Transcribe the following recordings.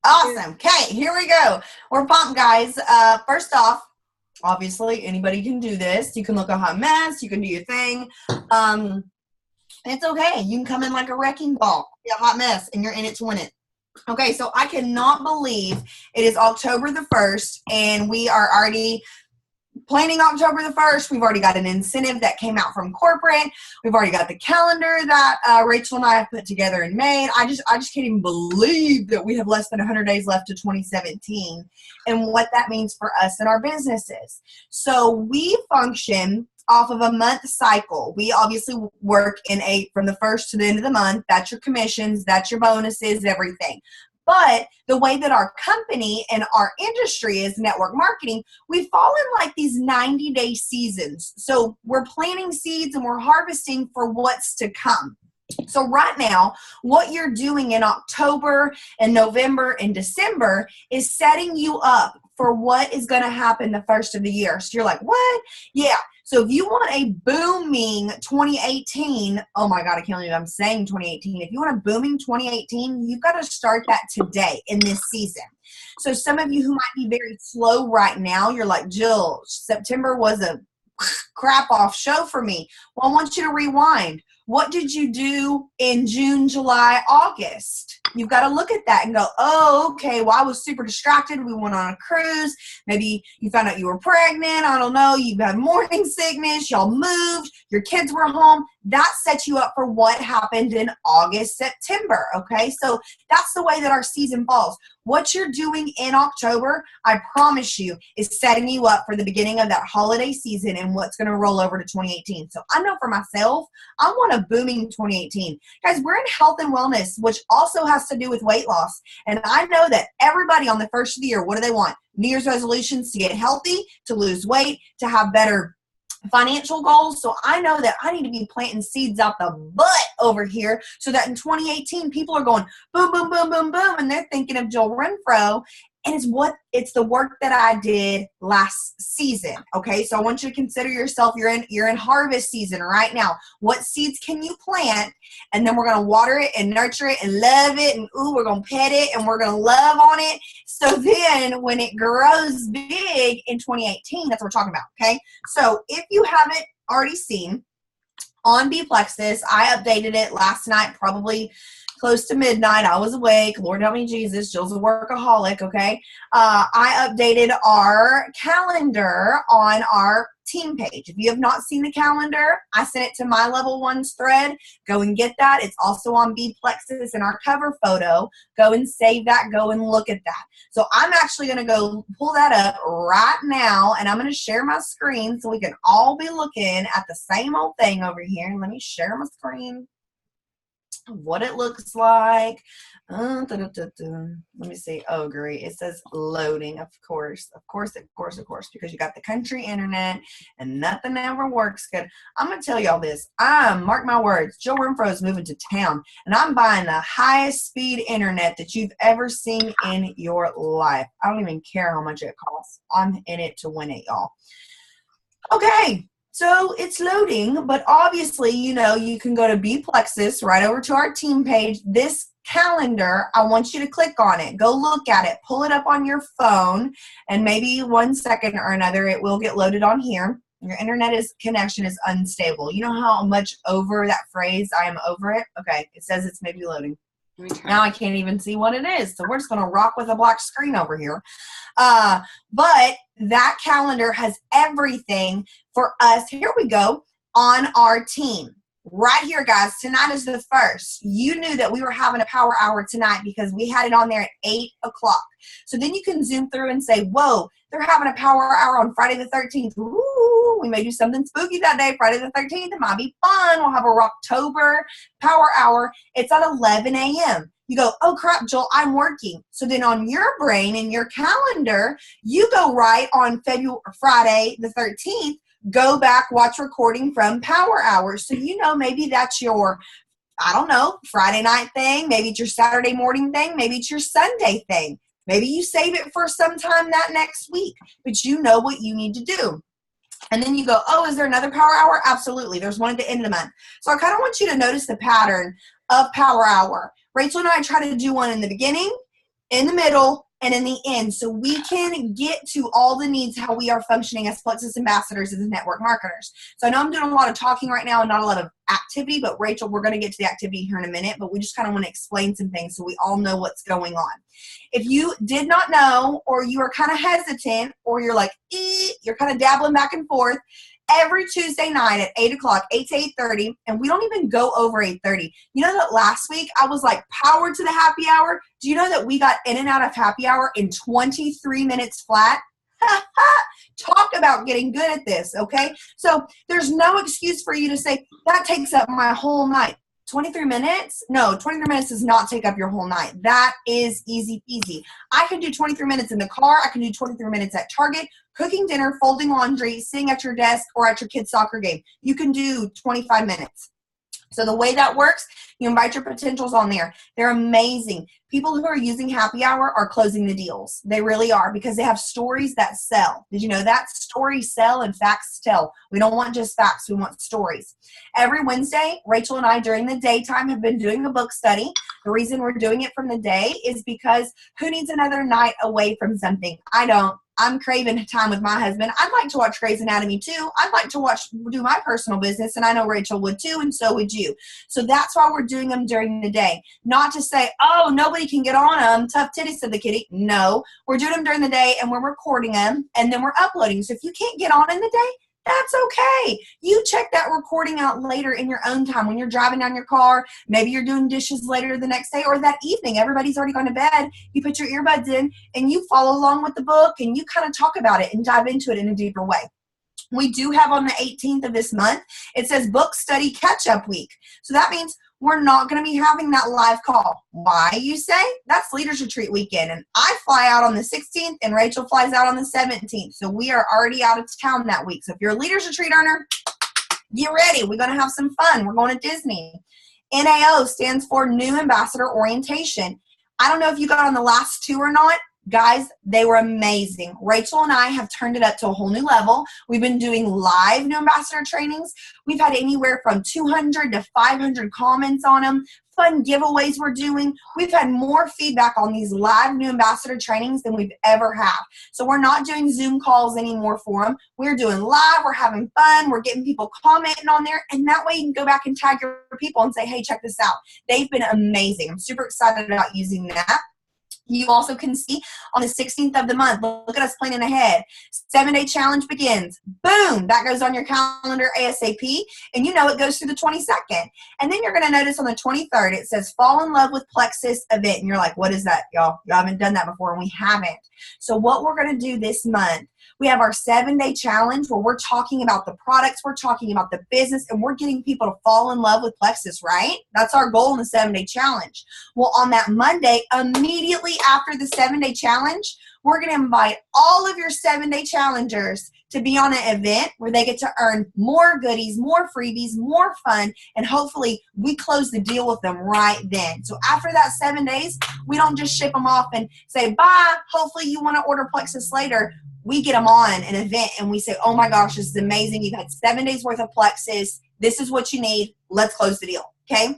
Awesome. Okay, here we go. We're pumped, guys. First off, obviously, anybody can do this. You can look a hot mess. You can do your thing. It's okay. You can come in like a wrecking ball, be a hot mess, and you're in it to win it. Okay, so I cannot believe it is October the 1st, and we are already planning October the 1st. We've already got an incentive that came out from corporate. We've already got the calendar that Rachel and I have put together and made. I just can't even believe that we have less than 100 days left to 2017 and what that means for us and our businesses. So we function off of a month cycle. We obviously work from the 1st to the end of the month. That's your commissions, that's your bonuses, everything. But the way that our company and our industry is network marketing, we fall in like these 90-day seasons. So we're planting seeds and we're harvesting for what's to come. So right now, what you're doing in October and November and December is setting you up for what is going to happen the first of the year. So you're like, what? Yeah. So if you want a booming 2018, oh my God, I can't believe I'm saying 2018. If you want a booming 2018, you've got to start that today in this season. So some of you who might be very slow right now, you're like, Jill, September was a crap off show for me. Well, I want you to rewind. What did you do in June, July, August? You've got to look at that and go, oh, okay, well, I was super distracted. We went on a cruise. Maybe you found out you were pregnant. I don't know. You've had morning sickness. Y'all moved. Your kids were home. That sets you up for what happened in August, September, okay? So that's the way that our season falls. What you're doing in October, I promise you, is setting you up for the beginning of that holiday season and what's going to roll over to 2018. So I know for myself, I want a booming 2018. Guys, we're in health and wellness, which also has to do with weight loss. And I know that everybody on the first of the year, what do they want? New Year's resolutions to get healthy, to lose weight, to have better financial goals. So I know that I need to be planting seeds out the butt over here so that in 2018 people are going boom, boom, boom, boom, boom, and they're thinking of Jill Renfro. And it's the work that I did last season. Okay, so I want you to consider yourself, you're in harvest season right now. What seeds can you plant? And then we're gonna water it and nurture it and love it, and we're gonna pet it and we're gonna love on it. So then when it grows big in 2018, that's what we're talking about. Okay, so if you haven't already seen on Be Plexus, I updated it last night, probably close to midnight. I was awake. Lord help me, Jesus. Jill's a workaholic, okay? I updated our calendar on our team page. If you have not seen the calendar, I sent it to my level 1's thread. Go and get that. It's also on Be Plexus in our cover photo. Go and save that. Go and look at that. So I'm actually going to go pull that up right now, and I'm going to share my screen so we can all be looking at the same old thing over here. Let me share my screen. What it looks like. Let me see. Oh, great. It says loading, of course, because you got the country internet and nothing ever works good. I'm going to tell y'all this. Mark my words, Jill Renfro is moving to town, and I'm buying the highest speed internet that you've ever seen in your life. I don't even care how much it costs. I'm in it to win it, y'all. Okay. So it's loading, but obviously, you can go to Be Plexus right over to our team page. This calendar, I want you to click on it. Go look at it. Pull it up on your phone, and maybe 1 second or another, it will get loaded on here. Your internet connection is unstable. You know how much over that phrase, I am over it? Okay, it says it's maybe loading. Now I can't even see what it is. So we're just going to rock with a black screen over here. But that calendar has everything for us. Here we go on our team. Right here, guys. Tonight is the 1st. You knew that we were having a power hour tonight because we had it on there at 8 o'clock. So then you can zoom through and say, whoa, they're having a power hour on Friday the 13th. Ooh, we may do something spooky that day, Friday the 13th. It might be fun. We'll have a rOCkTOBER power hour. It's at 11 a.m. You go, oh, crap, Joel, I'm working. So then on your brain and your calendar, you go right on Friday the 13th, go back, watch recording from power hours. So maybe that's your, I don't know, Friday night thing. Maybe it's your Saturday morning thing. Maybe it's your Sunday thing. Maybe you save it for sometime that next week, but you know what you need to do. And then you go, oh, is there another power hour? Absolutely. There's one at the end of the month. So I kind of want you to notice the pattern of power hour. Rachel and I try to do one in the beginning, in the middle, and in the end, so we can get to all the needs, how we are functioning as Plexus ambassadors, as network marketers. So I know I'm doing a lot of talking right now and not a lot of activity, but Rachel, we're going to get to the activity here in a minute, but we just kind of want to explain some things so we all know what's going on. If you did not know, or you are kind of hesitant, or you're like, you're kind of dabbling back and forth, every Tuesday night at 8 o'clock, 8 to 8:30, and we don't even go over 8:30. You know that last week I was like power to the happy hour? Do you know that we got in and out of happy hour in 23 minutes flat? Talk about getting good at this, okay? So there's no excuse for you to say, that takes up my whole night. 23 minutes? No, 23 minutes does not take up your whole night. That is easy peasy. I can do 23 minutes in the car. I can do 23 minutes at Target, cooking dinner, folding laundry, sitting at your desk, or at your kid's soccer game. You can do 25 minutes. So the way that works, you invite your potentials on there. They're amazing. People who are using happy hour are closing the deals. They really are, because they have stories that sell. Did you know that? Stories sell and facts tell. We don't want just facts. We want stories. Every Wednesday, Rachel and I during the daytime have been doing a book study. The reason we're doing it from the day is because who needs another night away from something? I don't. I'm craving time with my husband. I'd like to watch Grey's Anatomy too. I'd like to do my personal business, and I know Rachel would too, and so would you. So that's why we're doing them during the day. Not to say, oh, nobody can get on them. Tough titties, said the kitty. No, we're doing them during the day, and we're recording them, and then we're uploading. So if you can't get on in the day, that's okay. You check that recording out later in your own time when you're driving down your car. Maybe you're doing dishes later the next day, or that evening. Everybody's already gone to bed. You put your earbuds in and you follow along with the book, and you kind of talk about it and dive into it in a deeper way. We do have on the 18th of this month, it says book study catch-up week. So that means we're not going to be having that live call. Why, you say? That's Leaders Retreat weekend, and I fly out on the 16th, and Rachel flies out on the 17th. So we are already out of town that week. So if you're a Leaders Retreat earner, get ready. We're going to have some fun. We're going to Disney. NAO stands for New Ambassador Orientation. I don't know if you got on the last two or not. Guys, they were amazing. Rachel and I have turned it up to a whole new level. We've been doing live new ambassador trainings. We've had anywhere from 200 to 500 comments on them. Fun giveaways we're doing. We've had more feedback on these live new ambassador trainings than we've ever had. So we're not doing Zoom calls anymore for them. We're doing live. We're having fun. We're getting people commenting on there. And that way you can go back and tag your people and say, hey, check this out. They've been amazing. I'm super excited about using that. You also can see on the 16th of the month, look at us planning ahead. 7-day challenge begins. Boom, that goes on your calendar ASAP. And you know it goes through the 22nd. And then you're going to notice on the 23rd, it says Fall in Love with Plexus event. And you're like, what is that, y'all? You haven't done that before, and we haven't. So what we're going to do this month, we have our 7-day challenge where we're talking about the products, we're talking about the business, and we're getting people to fall in love with Plexus, right? That's our goal in the 7-day challenge. Well, on that Monday, immediately after the 7-day challenge, we're going to invite all of your 7-day challengers to be on an event where they get to earn more goodies, more freebies, more fun, and hopefully we close the deal with them right then. So after that 7 days, we don't just ship them off and say, bye, hopefully you want to order Plexus later. We get them on an event and we say, oh my gosh, this is amazing. You've had 7 days worth of Plexus. This is what you need. Let's close the deal, okay?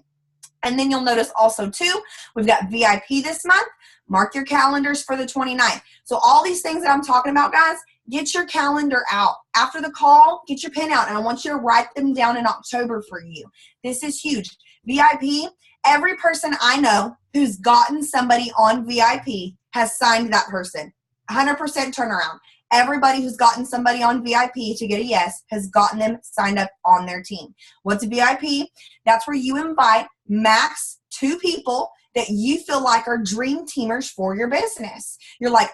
And then you'll notice also too, we've got VIP this month. Mark your calendars for the 29th. So all these things that I'm talking about, guys, get your calendar out. After the call, get your pen out, and I want you to write them down in October for you. This is huge. VIP, every person I know who's gotten somebody on VIP has signed that person. 100% turnaround. Everybody who's gotten somebody on VIP to get a yes has gotten them signed up on their team. What's a VIP? That's where you invite max 2 people that you feel like are dream teamers for your business. You're like,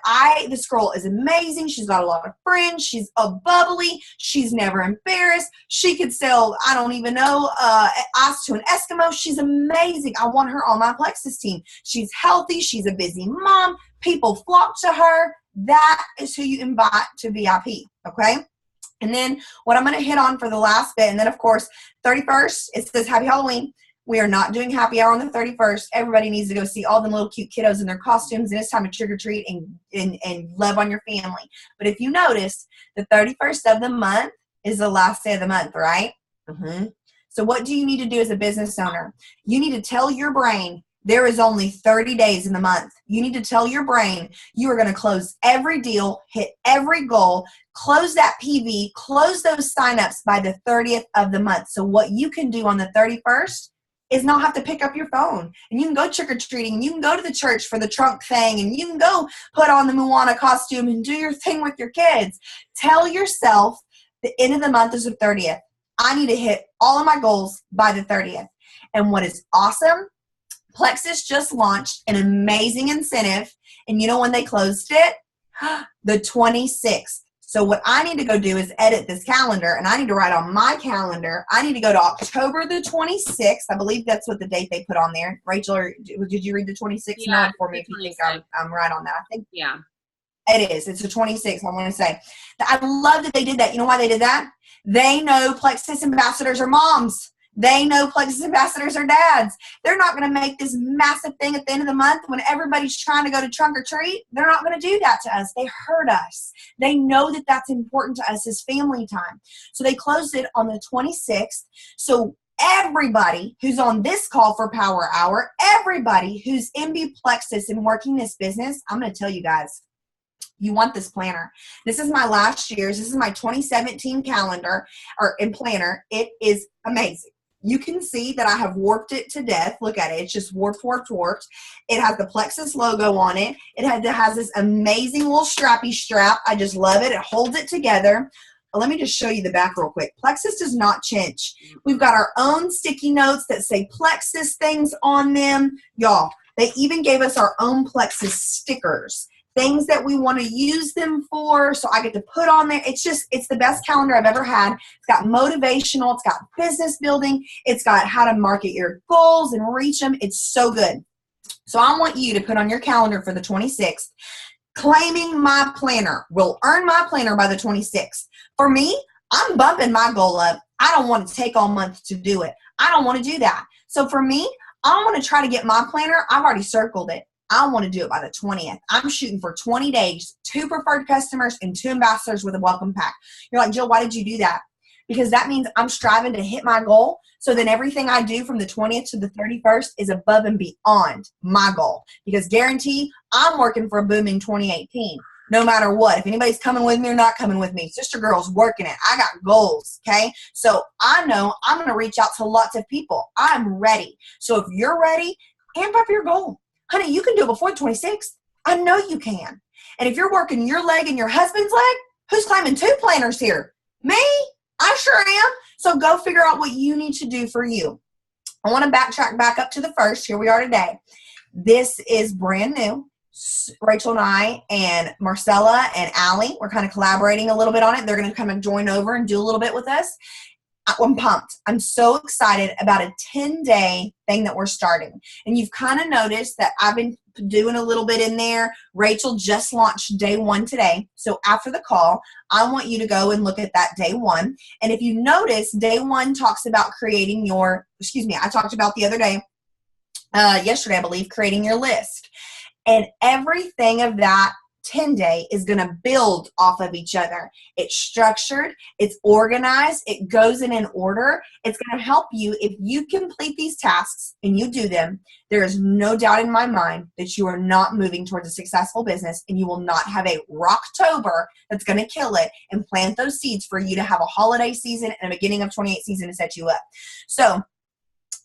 this girl is amazing. She's got a lot of friends. She's a bubbly. She's never embarrassed. She could sell, I don't even know, ice to an Eskimo. She's amazing. I want her on my Plexus team. She's healthy. She's a busy mom. People flock to her. That is who you invite to VIP, okay? And then what I'm going to hit on for the last bit, and then, of course, 31st, it says Happy Halloween. We are not doing happy hour on the 31st. Everybody needs to go see all the little cute kiddos in their costumes, and it's time to trick-or-treat and love on your family. But if you notice, the 31st of the month is the last day of the month, right? So what do you need to do as a business owner? You need to tell your brain, There is only 30 days in the month. You need to tell your brain you are going to close every deal, hit every goal, close that PV, close those signups by the 30th of the month. So what you can do on the 31st is not have to pick up your phone. And you can go trick-or-treating, and you can go to the church for the trunk thing, and you can go put on the Moana costume and do your thing with your kids. Tell yourself the end of the month is the 30th. I need to hit all of my goals by the 30th. And what is awesome, Plexus just launched an amazing incentive, and you know when they closed it? The 26th. So what I need to go do is edit this calendar, and I need to write on my calendar. I need to go to October the 26th. I believe that's what the date they put on there. Rachel, did you read the 26th? Yeah, no, for me if you think I'm right on that. I think yeah. It is. It's the 26th, I want to say. I love that they did that. You know why they did that? They know Plexus ambassadors are moms. They know Plexus ambassadors are dads. They're not going to make this massive thing at the end of the month when everybody's trying to go to trunk or treat. They're not going to do that to us. They hurt us. They know that that's important to us as family time. So they closed it on the 26th. So everybody who's on this call for Power Hour, everybody who's in Be Plexus and working this business, I'm going to tell you guys, you want this planner. This is my last year's. This is my 2017 calendar and planner. It is amazing. You can see that I have warped it to death. Look at it. It's just warped, warped, warped. It has the Plexus logo on it. It has this amazing little strappy strap. I just love it. It holds it together. Let me just show you the back real quick. Plexus does not cinch. We've got our own sticky notes that say Plexus things on them. Y'all, they even gave us our own Plexus stickers. Things that we want to use them for, so I get to put on there. It's the best calendar I've ever had. It's got motivational, it's got business building, it's got how to market your goals and reach them. It's so good. So I want you to put on your calendar for the 26th, claiming my planner. We'll earn my planner by the 26th. For me, I'm bumping my goal up. I don't want to take all month to do it. I don't want to do that. So for me, I want to try to get my planner. I've already circled it. I want to do it by the 20th. I'm shooting for 20 days, 2 preferred customers, and 2 ambassadors with a welcome pack. You're like, Jill, why did you do that? Because that means I'm striving to hit my goal. So then everything I do from the 20th to the 31st is above and beyond my goal. Because guarantee I'm working for a booming 2018. No matter what. If anybody's coming with me or not coming with me, sister girl's working it. I got goals, okay? So I know I'm going to reach out to lots of people. I'm ready. So if you're ready, amp up your goal. Honey, you can do it before the 26th. I know you can. And if you're working your leg and your husband's leg, who's claiming 2 planners here? Me? I sure am. So go figure out what you need to do for you. I want to backtrack back up to the first. Here we are today. This is brand new. Rachel and I and Marcella and Allie, we're kind of collaborating a little bit on it. They're going to come and join over and do a little bit with us. I'm pumped. I'm so excited about a 10-day thing that we're starting. And you've kind of noticed that I've been doing a little bit in there. Rachel just launched day 1 today. So after the call, I want you to go and look at that day 1. And if you notice, day 1 talks about creating I talked about the other day, yesterday, I believe, creating your list. And everything of that 10-day is going to build off of each other. It's structured, it's organized, it goes in order. It's going to help you if you complete these tasks and you do them. There is no doubt in my mind that you are not moving towards a successful business, and you will not have a rOCkTOBER that's going to kill it and plant those seeds for you to have a holiday season and a beginning of 28 season to set you up. So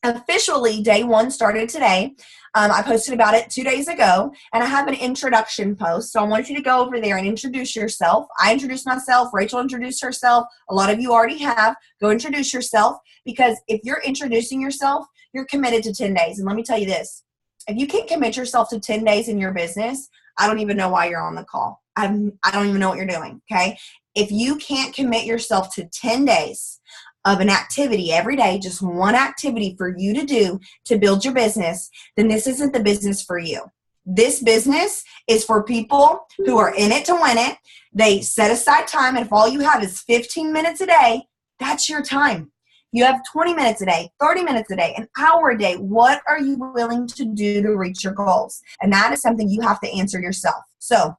officially, day 1 started today. I posted about it 2 days ago, and I have an introduction post. So I want you to go over there and introduce yourself. I introduced myself. Rachel introduced herself. A lot of you already have. Go introduce yourself, because if you're introducing yourself, you're committed to 10 days. And let me tell you this. If you can't commit yourself to 10 days in your business, I don't even know why you're on the call. I don't even know what you're doing, okay? If you can't commit yourself to 10 days of an activity every day, just one activity for you to do to build your business, then this isn't the business for you. This business is for people who are in it to win it. They set aside time, and if all you have is 15 minutes a day, that's your time. You have 20 minutes a day, 30 minutes a day, an hour a day. What are you willing to do to reach your goals? And that is something you have to answer yourself. So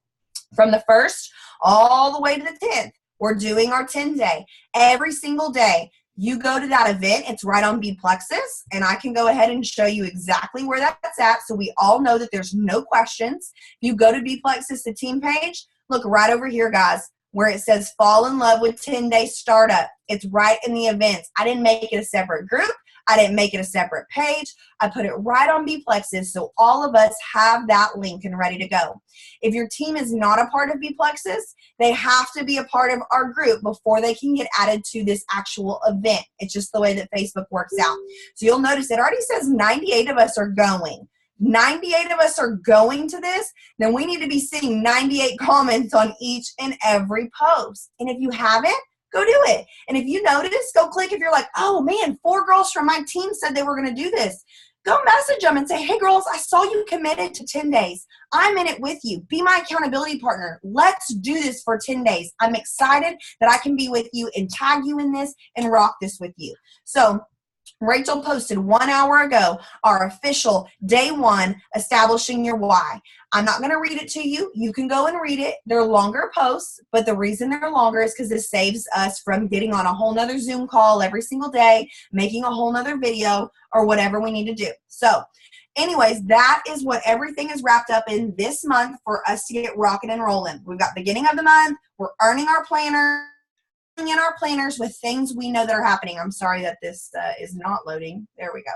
from the 1st all the way to the 10th, we're doing our 10-day. Every single day, You go to that event, it's right on Be Plexus, and I can go ahead and show you exactly where that's at so we all know that there's no questions. You go to Be Plexus, the team page, look right over here, guys, where it says Fall in Love with 10-Day Startup. It's right in the events. I didn't make it a separate group. I didn't make it a separate page. I put it right on Be Plexus so all of us have that link and ready to go. If your team is not a part of Be Plexus, they have to be a part of our group before they can get added to this actual event. It's just the way that Facebook works out. So you'll notice it already says 98 of us are going. 98 of us are going to this, then we need to be seeing 98 comments on each and every post. And if you haven't, go do it. And if you notice, go click if you're like, oh man, 4 girls from my team said they were going to do this. Go message them and say, hey girls, I saw you committed to 10 days. I'm in it with you. Be my accountability partner. Let's do this for 10 days. I'm excited that I can be with you and tag you in this and rock this with you. So Rachel posted 1 hour ago our official day 1 establishing your why. I'm not going to read it to you. You can go and read it. They're longer posts, but the reason they're longer is because this saves us from getting on a whole nother Zoom call every single day, making a whole nother video or whatever we need to do. So anyways, that is what everything is wrapped up in this month for us to get rocking and rolling. We've got beginning of the month. We're earning our planner. In our planners with things we know that are happening. I'm sorry that this is not loading. There we go.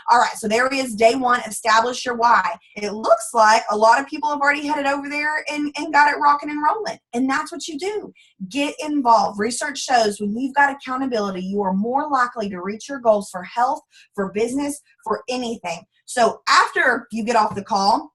All right, so there is day 1, establish your why. It looks like a lot of people have already headed over there and got it rocking and rolling. And that's what you do. Get involved. Research shows when you've got accountability, you are more likely to reach your goals for health, for business, for anything. So after you get off the call,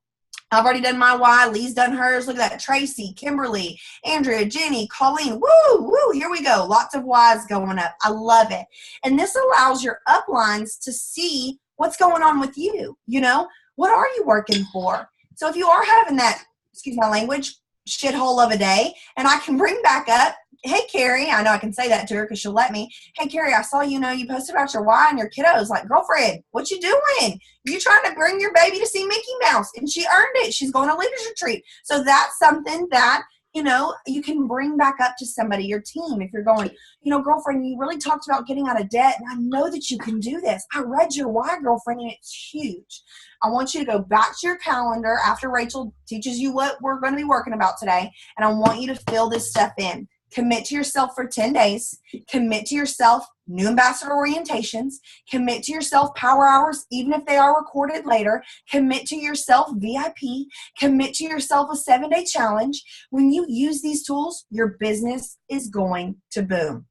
I've already done my why. Lee's done hers. Look at that. Tracy, Kimberly, Andrea, Jenny, Colleen. Woo, woo. Here we go. Lots of whys going up. I love it. And this allows your uplines to see what's going on with you. You know, what are you working for? So if you are having that, excuse my language, shithole of a day, and I can bring back up, hey, Carrie, I know I can say that to her because she'll let me. Hey, Carrie, I saw, you posted about your why and your kiddos. Like, girlfriend, what you doing? You trying to bring your baby to see Mickey Mouse, and she earned it. She's going to leaders retreat. So that's something that, you can bring back up to somebody, your team. If you're going, girlfriend, you really talked about getting out of debt, and I know that you can do this. I read your why, girlfriend, and it's huge. I want you to go back to your calendar after Rachel teaches you what we're going to be working about today, and I want you to fill this stuff in. Commit to yourself for 10 days. Commit to yourself new ambassador orientations. Commit to yourself power hours, even if they are recorded later. Commit to yourself VIP. Commit to yourself a 7-day challenge. When you use these tools, your business is going to boom.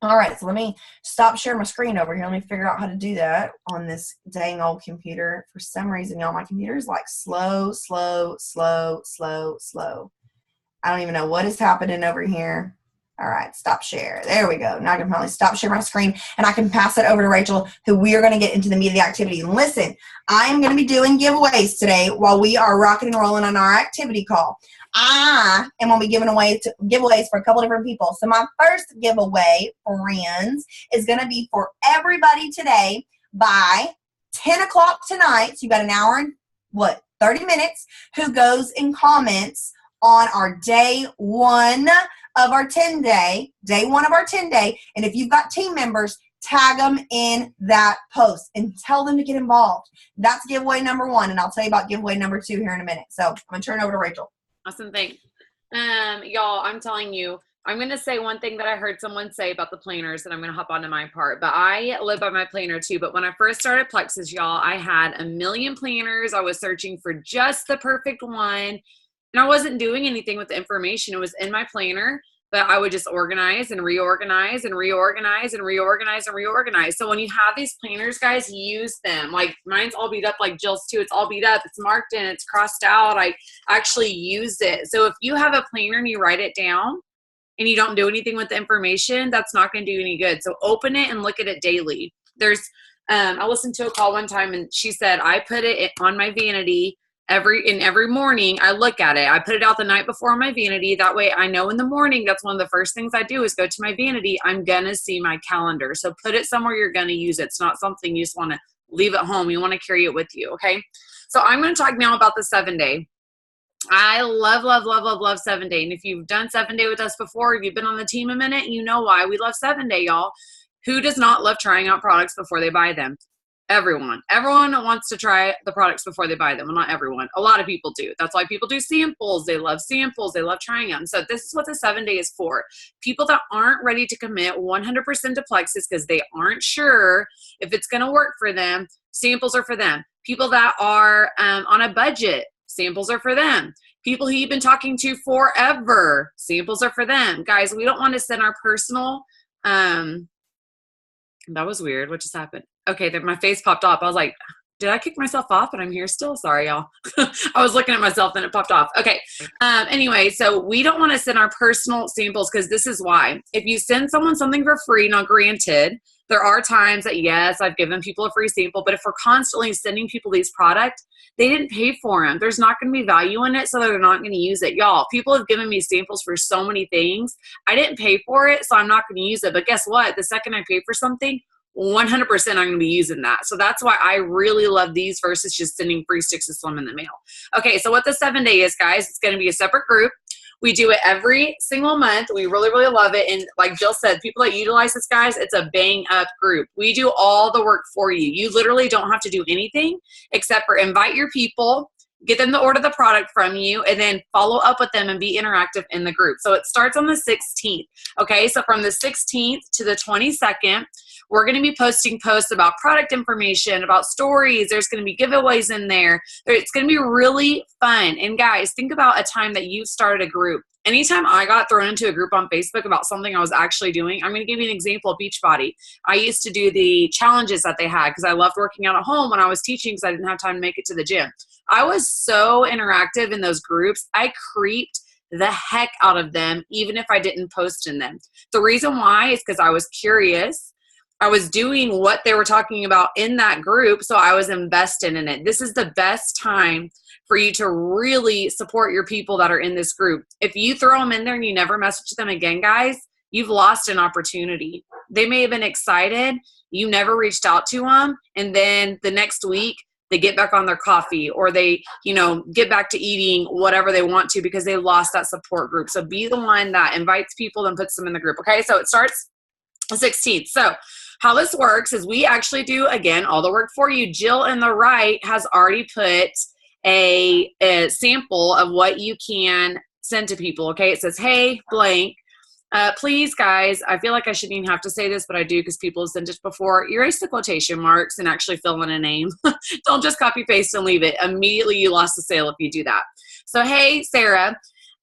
All right, so let me stop sharing my screen over here. Let me figure out how to do that on this dang old computer. For some reason, y'all, my computer is like slow. I don't even know what is happening over here. All right, stop share. There we go. Now I can finally stop sharing my screen, and I can pass it over to Rachel, who we are going to get into the meat of the activity. And listen, I am going to be doing giveaways today while we are rocking and rolling on our activity call. I am going to be giving away giveaways for a couple different people. So my first giveaway, friends, is going to be for everybody today by 10 o'clock tonight. So you got an hour and 30 minutes, who goes and comments on our day 1 of our 10-day, day 1 of our 10-day. And if you've got team members, tag them in that post and tell them to get involved. That's giveaway number 1. And I'll tell you about giveaway number 2 here in a minute. So I'm going to turn it over to Rachel. Awesome. Thanks. Y'all, I'm telling you, I'm going to say one thing that I heard someone say about the planners, and I'm going to hop onto my part, but I live by my planner too. But when I first started Plexus, y'all, I had a million planners. I was searching for just the perfect one. And I wasn't doing anything with the information. It was in my planner, but I would just organize and reorganize and reorganize and reorganize and reorganize. So when you have these planners, guys, use them. Like mine's all beat up like Jill's too. It's all beat up. It's marked in. It's crossed out. I actually use it. So if you have a planner and you write it down and you don't do anything with the information, that's not going to do any good. So open it and look at it daily. I listened to a call one time and she said, I put it on my vanity every morning. I look at it. I put it out the night before on my vanity. That way I know in the morning, that's one of the first things I do is go to my vanity. I'm going to see my calendar. So put it somewhere you're going to use it. It's not something you just want to leave at home. You want to carry it with you. Okay. So I'm going to talk now about the 7-day. I love 7-day. And if you've done 7-day with us before, if you've been on the team a minute, you know why we love 7-day, y'all. Who does not love trying out products before they buy them? Everyone. Everyone wants to try the products before they buy them. Well, not everyone. A lot of people do. That's why people do samples. They love samples. They love trying them. So this is what the 7-day is for. People that aren't ready to commit 100% to Plexus because they aren't sure if it's going to work for them, samples are for them. People that are on a budget, samples are for them. People who you've been talking to forever, samples are for them. Guys, we don't want to send our personal, that was weird. What just happened? Okay, then my face popped off. I was like, did I kick myself off? But I'm here still. Sorry, y'all. I was looking at myself and it popped off. Okay. Anyway, so we don't want to send our personal samples because this is why. If you send someone something for free, now granted, there are times that, yes, I've given people a free sample, but if we're constantly sending people these products, they didn't pay for them. There's not going to be value in it, so they're not going to use it. Y'all, people have given me samples for so many things. I didn't pay for it, so I'm not going to use it. But guess what? The second I pay for something, 100% I'm going to be using that. So that's why I really love these versus just sending free sticks of Slim in the mail. Okay, so what the 7-day is, guys, it's going to be a separate group. We do it every single month. We really, really love it. And like Jill said, people that utilize this, guys, it's a bang up group. We do all the work for you. You literally don't have to do anything except for invite your people, get them to order the product from you, and then follow up with them and be interactive in the group. So it starts on the 16th. Okay, so from the 16th to the 22nd, we're going to be posting posts about product information, about stories. There's going to be giveaways in there. It's going to be really fun. And guys, think about a time that you started a group. Anytime I got thrown into a group on Facebook about something I was actually doing, I'm going to give you an example of Beachbody. I used to do the challenges that they had because I loved working out at home when I was teaching because I didn't have time to make it to the gym. I was so interactive in those groups. I creeped the heck out of them, even if I didn't post in them. The reason why is because I was curious. I was doing what they were talking about in that group, so I was invested in it. This is the best time for you to really support your people that are in this group. If you throw them in there and you never message them again, guys, you've lost an opportunity. They may have been excited. You never reached out to them, and then the next week, they get back on their coffee or they, get back to eating whatever they want to because they lost that support group. So be the one that invites people and puts them in the group. Okay, so it starts the 16th. So how this works is we actually do, again, all the work for you. Jill in the right has already put a sample of what you can send to people. Okay, it says, hey, blank. Please, guys, I feel like I shouldn't even have to say this, but I do because people have sent it before. Erase the quotation marks and actually fill in a name. Don't just copy paste and leave it. Immediately you lost the sale if you do that. So, hey, Sarah,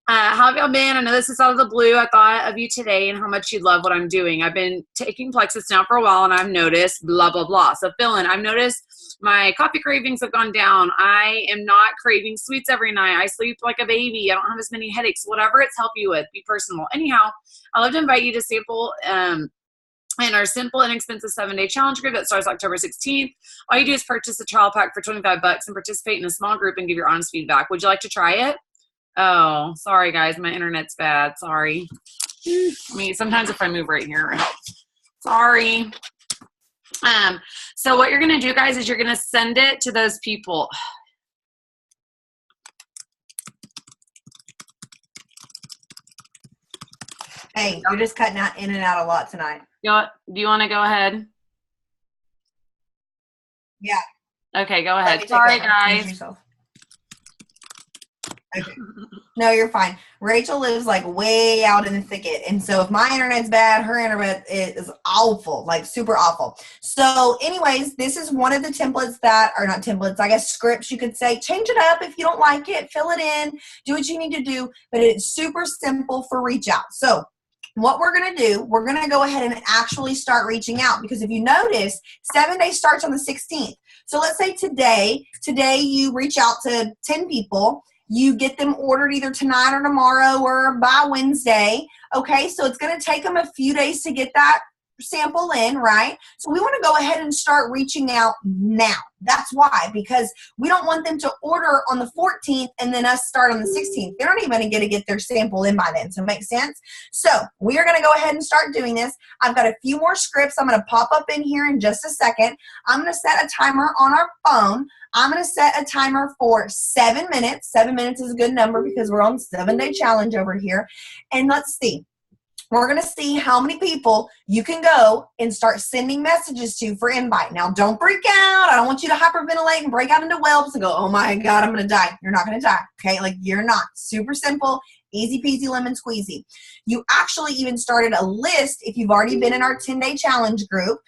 how have y'all been? I know this is out of the blue. I thought of you today and how much you love what I'm doing. I've been taking Plexus now for a while and I've noticed blah, blah, blah. So, fill in. I've noticed my coffee cravings have gone down. I am not craving sweets every night. I sleep like a baby. I don't have as many headaches. Whatever it's helped you with, be personal. Anyhow, I'd love to invite you to sample in our simple, inexpensive 7-day challenge group that starts October 16th. All you do is purchase a trial pack for $25 and participate in a small group and give your honest feedback. Would you like to try it? Oh, sorry, guys. My internet's bad. Sorry. Sometimes if I move right here, it helps. Sorry. So what you're going to do, guys, is you're going to send it to those people. Hey, you're just cutting out in and out a lot tonight. Do you want to go ahead? Yeah. Okay, go ahead. Sorry, guys. Okay. No, you're fine. Rachel lives like way out in the thicket. And so if my internet's bad, her internet is awful, like super awful. So anyways, this is one of the templates that are not templates, I guess scripts you could say. Change it up if you don't like it, fill it in, do what you need to do. But it's super simple for reach out. So what we're going to do, we're going to go ahead and actually start reaching out because if you notice, 7 days starts on the 16th. So let's say today you reach out to 10 people. You get them ordered either tonight or tomorrow or by Wednesday. Okay, so it's going to take them a few days to get that sample in, right? So we want to go ahead and start reaching out now. That's why, because we don't want them to order on the 14th and then us start on the 16th. They're not even going to get their sample in by then. So it makes sense? So we are going to go ahead and start doing this. I've got a few more scripts I'm going to pop up in here in just a second. I'm going to set a timer on our phone. I'm going to set a timer for 7 minutes. 7 minutes is a good number because we're on 7-day challenge over here. And let's see. we're going to see how many people you can go and start sending messages to for invite. Now, don't freak out. I don't want you to hyperventilate and break out into whelps and go, oh my God, I'm going to die. You're not going to die. Okay. Like, you're not. Super simple, easy peasy lemon squeezy. You actually even started a list. If you've already been in our 10-day challenge group,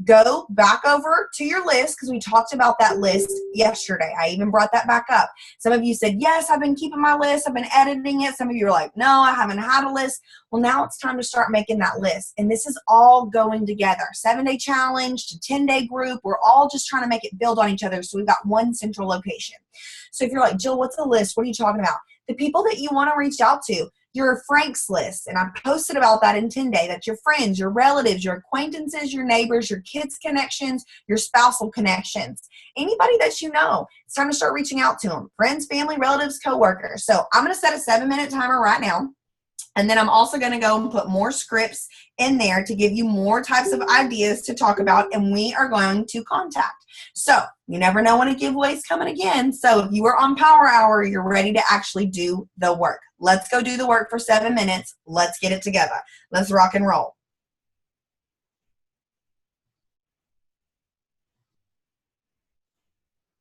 go back over to your list, because we talked about that list yesterday. I even brought that back up. Some of you said, yes, I've been keeping my list. I've been editing it. Some of you are like, no, I haven't had a list. Well, now it's time to start making that list. And this is all going together. 7-day challenge to 10-day group. We're all just trying to make it build on each other. So we've got one central location. So if you're like, Jill, what's a list? What are you talking about? The people that you want to reach out to. Your Frank's list, and I posted about that in 10-day. That's your friends, your relatives, your acquaintances, your neighbors, your kids' connections, your spousal connections. Anybody that you know, it's time to start reaching out to them. Friends, family, relatives, coworkers. So I'm going to set a 7-minute timer right now. And then I'm also going to go and put more scripts in there to give you more types of ideas to talk about, and we are going to contact. So you never know when a giveaway is coming again. So if you are on Power Hour, you're ready to actually do the work. Let's go do the work for 7 minutes. Let's get it together. Let's rock and roll.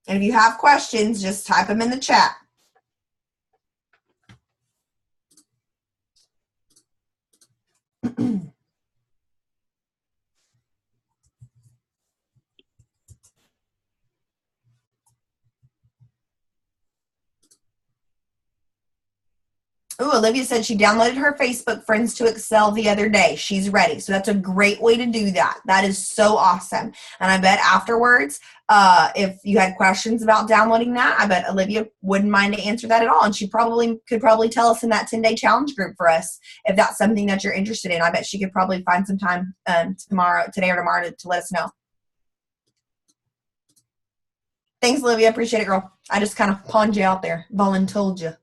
And if you have questions, just type them in the chat. Ooh, Olivia said she downloaded her Facebook friends to Excel the other day. She's ready. So that's a great way to do that. That is so awesome. And I bet afterwards, if you had questions about downloading that, I bet Olivia wouldn't mind to answer that at all. And she could probably tell us in that 10-day challenge group for us if that's something that you're interested in. I bet she could probably find some time today or tomorrow to let us know. Thanks, Olivia. Appreciate it, girl. I just kind of pawned you out there. Voluntold you.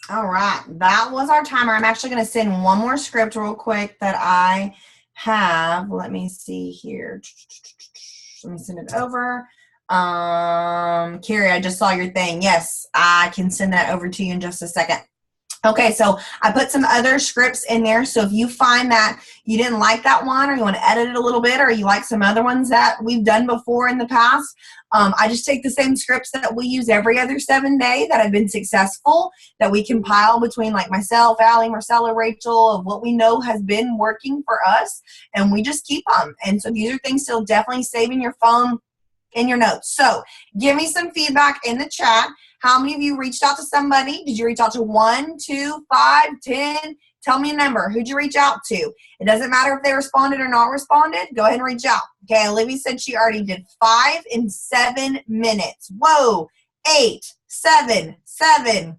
All right, that was our timer. I'm actually going to send one more script real quick that I have. Let me see here. Let me send it over. Carrie, I just saw your thing. Yes, I can send that over to you in just a second. Okay, so I put some other scripts in there. So if you find that you didn't like that one, or you want to edit it a little bit, or you like some other ones that we've done before in the past, I just take the same scripts that we use every other 7 day that have been successful, that we compile between like myself, Allie, Marcella, Rachel, of what we know has been working for us, and we just keep them. And so these are things still definitely save in your phone, in your notes. So give me some feedback in the chat. How many of you reached out to somebody? Did you reach out to 1, 2, 5, 10? Tell me a number. Who'd you reach out to? It doesn't matter if they responded or not responded. Go ahead and reach out. Okay, Olivia said she already did 5 in 7 minutes. Whoa, 8, 7, 7.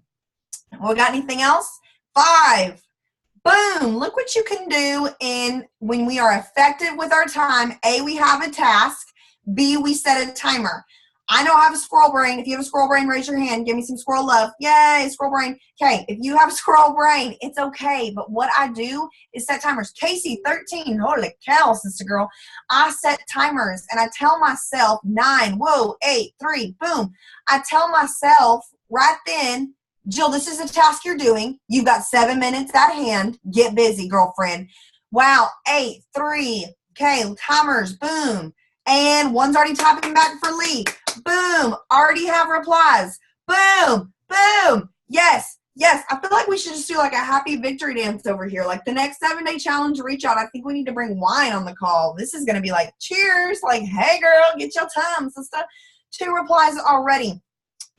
We got anything else? 5. Boom. Look what you can do when we are effective with our time. A, we have a task. B, we set a timer. I know I have a squirrel brain. If you have a squirrel brain, raise your hand. Give me some squirrel love. Yay, squirrel brain. Okay, if you have a squirrel brain, it's okay. But what I do is set timers. Casey, 13. Holy cow, sister girl. I set timers, and I tell myself 9. Whoa, 8, 3. Boom. I tell myself right then, Jill, this is a task you're doing. You've got 7 minutes at hand. Get busy, girlfriend. Wow, 8, 3. Okay, timers, boom. And one's already typing back for Lee. Boom. Already have replies. Boom. Boom. Yes. Yes. I feel like we should just do like a happy victory dance over here. Like the next 7-day challenge reach out. I think we need to bring wine on the call. This is going to be like cheers. Like, hey girl, get your time, sister. 2 replies already.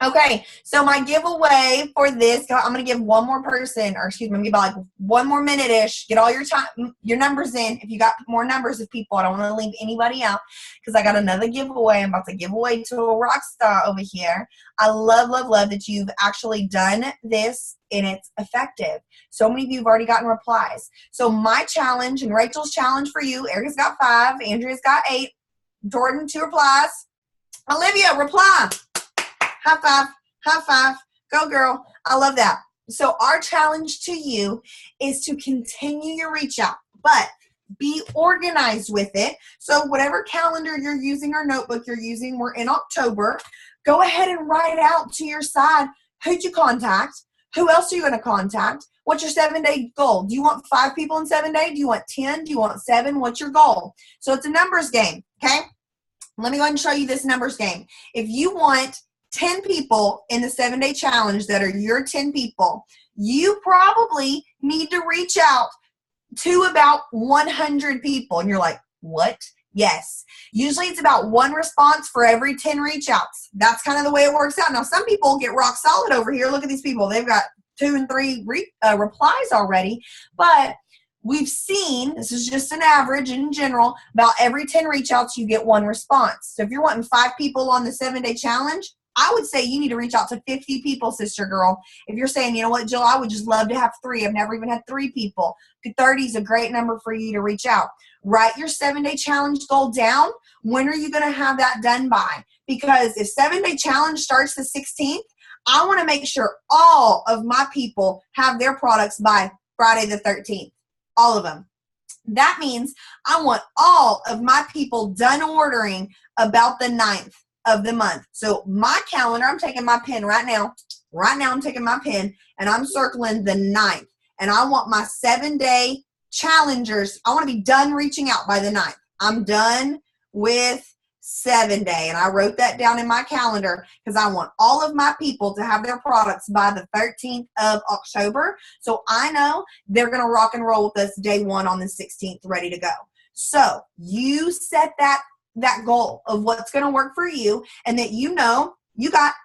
Okay, so my giveaway for this, I'm going to give one more person, or excuse me, I'm going to give like 1 more minute-ish. Get all your time, your numbers in. If you got more numbers of people, I don't want to leave anybody out because I got another giveaway. I'm about to give away to a rock star over here. I love, love, love that you've actually done this and it's effective. So many of you have already gotten replies. So my challenge and Rachel's challenge for you, Erica's got 5, Andrea's got 8, Jordan 2 replies. Olivia, reply. High five, high five, go girl. I love that. So our challenge to you is to continue your reach out, but be organized with it. So whatever calendar you're using or notebook you're using, we're in October. Go ahead and write out to your side, who'd you contact? Who else are you going to contact? What's your 7-day goal? Do you want 5 people in 7 days? Do you want 10? Do you want 7? What's your goal? So it's a numbers game, okay? Let me go ahead and show you this numbers game. If you want 10 people in the 7-day challenge that are your 10 people, you probably need to reach out to about 100 people. And you're like, what? Yes. Usually it's about 1 response for every 10 reach outs. That's kind of the way it works out. Now, some people get rock solid over here. Look at these people. They've got 2 and 3 replies already. But we've seen, this is just an average in general, about every 10 reach outs, you get 1 response. So if you're wanting 5 people on the 7-day challenge, I would say you need to reach out to 50 people, sister girl. If you're saying, you know what, Jill, I would just love to have 3. I've never even had 3 people. 30 is a great number for you to reach out. Write your 7-day challenge goal down. When are you going to have that done by? Because if 7-day challenge starts the 16th, I want to make sure all of my people have their products by Friday the 13th. All of them. That means I want all of my people done ordering about the 9th of the month. So my calendar, I'm taking my pen right now. Right now I'm taking my pen and I'm circling the 9th. And I want my 7-day challengers, I want to be done reaching out by the 9th. I'm done with 7-day. And I wrote that down in my calendar because I want all of my people to have their products by the 13th of October. So I know they're going to rock and roll with us day 1 on the 16th, ready to go. So you set that goal of what's going to work for you, and that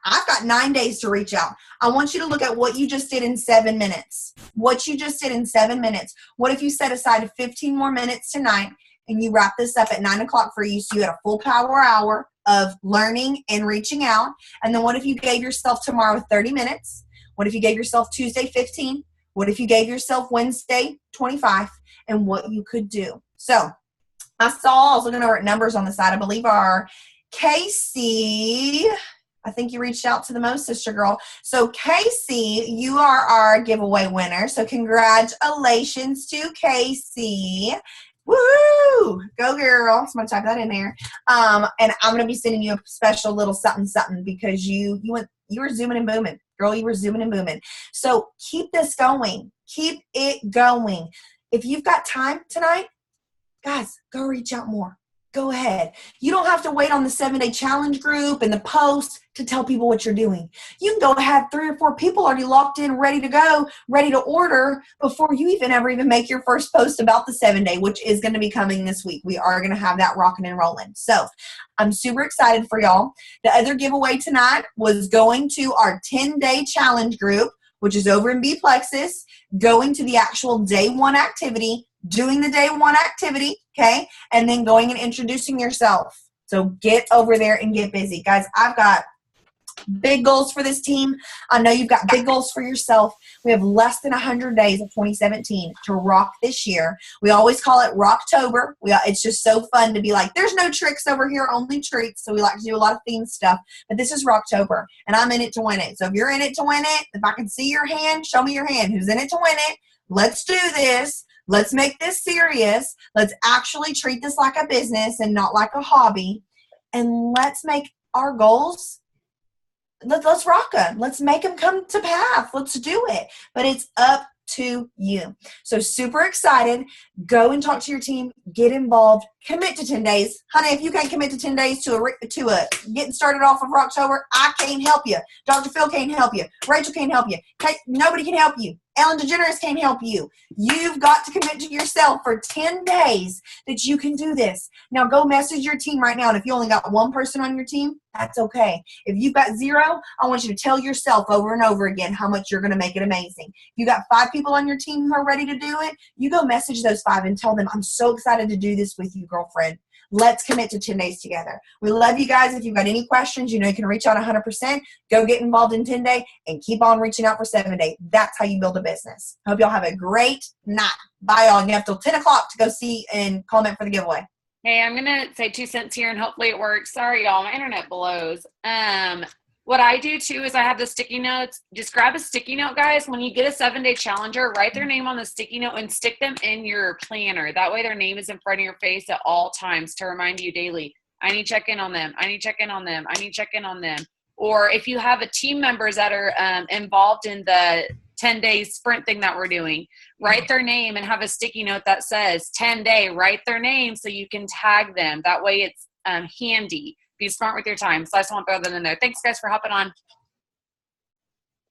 I've got 9 days to reach out. I want you to look at what you just did in 7 minutes. What you just did in 7 minutes. What if you set aside 15 more minutes tonight and you wrap this up at 9 o'clock for you, so you had a full power hour of learning and reaching out? And then what if you gave yourself tomorrow 30 minutes? What if you gave yourself Tuesday 15? What if you gave yourself Wednesday 25? And what you could do. So I was looking over at numbers on the side. I believe our Casey, I think you reached out to the most, sister girl. So Casey, you are our giveaway winner. So congratulations to Casey. Woo! Go girl. So I'm gonna type that in there. And I'm gonna be sending you a special little something because you were zooming and booming. Girl, you were zooming and booming. So keep this going. Keep it going. If you've got time tonight, guys, go reach out more. Go ahead. You don't have to wait on the 7-day challenge group and the post to tell people what you're doing. You can go have 3 or 4 people already locked in, ready to go, ready to order before you even make your first post about the 7-day, which is going to be coming this week. We are going to have that rocking and rolling. So I'm super excited for y'all. The other giveaway tonight was going to our 10-day challenge group, which is over in Be Plexus, going to the actual day 1 activity, doing the day 1 activity, okay, and then going and introducing yourself. So get over there and get busy. Guys, I've got big goals for this team. I know you've got big goals for yourself. We have less than 100 days of 2017 to rock this year. We always call it rOCkTOBER. It's just so fun to be like, there's no tricks over here, only treats. So we like to do a lot of theme stuff. But this is rOCkTOBER, and I'm in it to win it. So if you're in it to win it, if I can see your hand, show me your hand. Who's in it to win it? Let's do this. Let's make this serious. Let's actually treat this like a business and not like a hobby. And let's make our goals, let's rock them. Let's make them come to path. Let's do it. But it's up to you. So super excited. Go and talk to your team. Get involved. Commit to 10 days. Honey, if you can't commit to 10 days to a getting started off of rOCkTOBER, I can't help you. Dr. Phil can't help you. Rachel can't help you. Nobody can help you. Ellen DeGeneres can't help you. You've got to commit to yourself for 10 days that you can do this. Now go message your team right now. And if you only got 1 person on your team, that's okay. If you've got 0, I want you to tell yourself over and over again how much you're going to make it amazing. If you got 5 people on your team who are ready to do it, you go message those 5 and tell them, I'm so excited to do this with you, girlfriend. Let's commit to 10 days together. We love you guys. If you've got any questions, you know you can reach out 100%. Go get involved in 10-day and keep on reaching out for 7-day. That's how you build a business. Hope y'all have a great night. Bye, y'all. And you have till 10 o'clock to go see and comment for the giveaway. Hey, I'm going to say 2 cents here and hopefully it works. Sorry, y'all. My internet blows. What I do too is I have the sticky notes. Just grab a sticky note, guys. When you get a 7-day challenger, write their name on the sticky note and stick them in your planner. That way their name is in front of your face at all times to remind you daily. I need to check in on them. I need to check in on them. I need to check in on them. Or if you have a team members that are involved in the 10-day sprint thing that we're doing, write their name and have a sticky note that says 10-day. Write their name so you can tag them. That way it's handy. Be smart with your time. So I just want to throw that in there. Thanks, guys, for hopping on.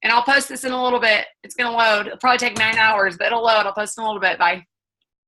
And I'll post this in a little bit. It's going to load. It'll probably take 9 hours, but it'll load. I'll post in a little bit. Bye.